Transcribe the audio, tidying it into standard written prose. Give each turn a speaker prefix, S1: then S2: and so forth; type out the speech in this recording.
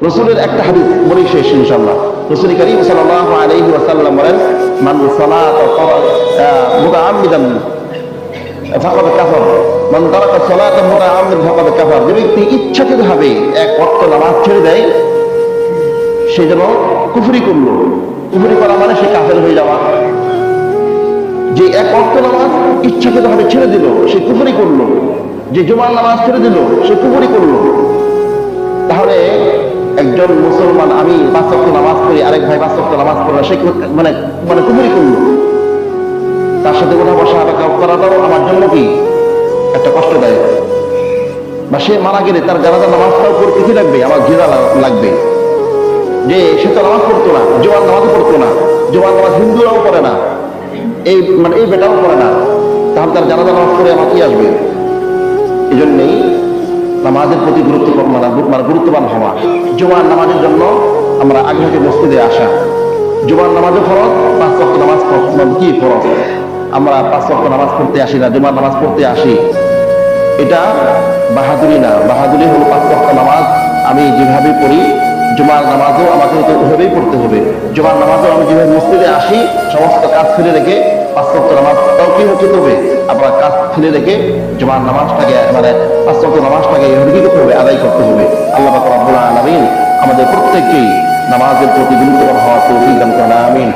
S1: রাসূলের একটা হাদিস বলি শেষ ইনশাআল্লাহ। রাসূল কারীম সাল্লাল্লাহু আলাইহি ওয়াসাল্লাম বলেন, মান সালাতা মুতাআম্মিদান ফাকাদ কাফার, মান তারাকা সালাতা মুতাআম্মিদান ফাকাদ কাফার। যে ব্যক্তি ইচ্ছাকৃতভাবে এক ওয়াক্ত নামাজ ছেড়ে দেয় সে যেন কুফরি করলো। কুফরি করা মানে সে কাফের হয়ে যাওয়া। যে এক ওয়াক্ত নামাজ ইচ্ছাকৃতভাবে ছেড়ে দিল সে কুফরি করলো। যে জুমার নামাজ ছেড়ে দিল সে কুফরি করলো। তাহলে একজন মুসলমান, আমি 5 ওয়াক্ত নামাজ পড়ি, আরেক ভাই 5 ওয়াক্ত নামাজ পড়লো, সে মানে মানে কুফরি করলো। তার সাথে উঠা বসা করাটাও আমার জন্য কি একটা কষ্টদায়ক। বা সে মারা গেলে তার জানাজা নামাজটাও পড়তে কি লাগবে, আমার ঘৃণা লাগবে। যে সে তো নামাজ পড়তো না, জুমার নামাজও পড়তো না, জুমার নামাজ হিন্দুরাও পড়ে না, এই বেটাও পড়ে না, তাহলে তার জানাজা নামাজ পড়ে আমার কি আসবে? এই জন্যেই নামাজের প্রতি গুরুত্ববান হওয়া। জুমার নামাজের জন্য আমরা আগে থেকে মসজিদে আসা। জুমার নামাজও ফরজ, 5 ওয়াক্ত নামাজ কি ফরজ। আমরা 5 ওয়াক্ত নামাজ পড়তে আসি না, জুমার নামাজ পড়তে আসি, এটা বাহাদুরি না। বাহাদুরি হলো 5 ওয়াক্ত নামাজ আমি যেভাবে পড়ি, জুমার নামাজও আমাকে তো ওইভাবেই পড়তে হবে। জুমার নামাজও আমি যেভাবে মসজিদে আসি, সমস্ত কাজ ফেলে রেখে 5 ওয়াক্ত নামাজটাও কি হতে হবে, আপনার কাজ ফেলে রেখে জুমার নামাজটাকে 5 ওয়াক্ত নামাজটাকে এভাবে কি করতে হবে, আদায় করতে হবে। আল্লাহ পাক রব্বুল আলামিন আমাদের প্রত্যেককেই নামাজের প্রতি গুরুত্ববান হওয়ার তৌফিক দান করেন। আমিন।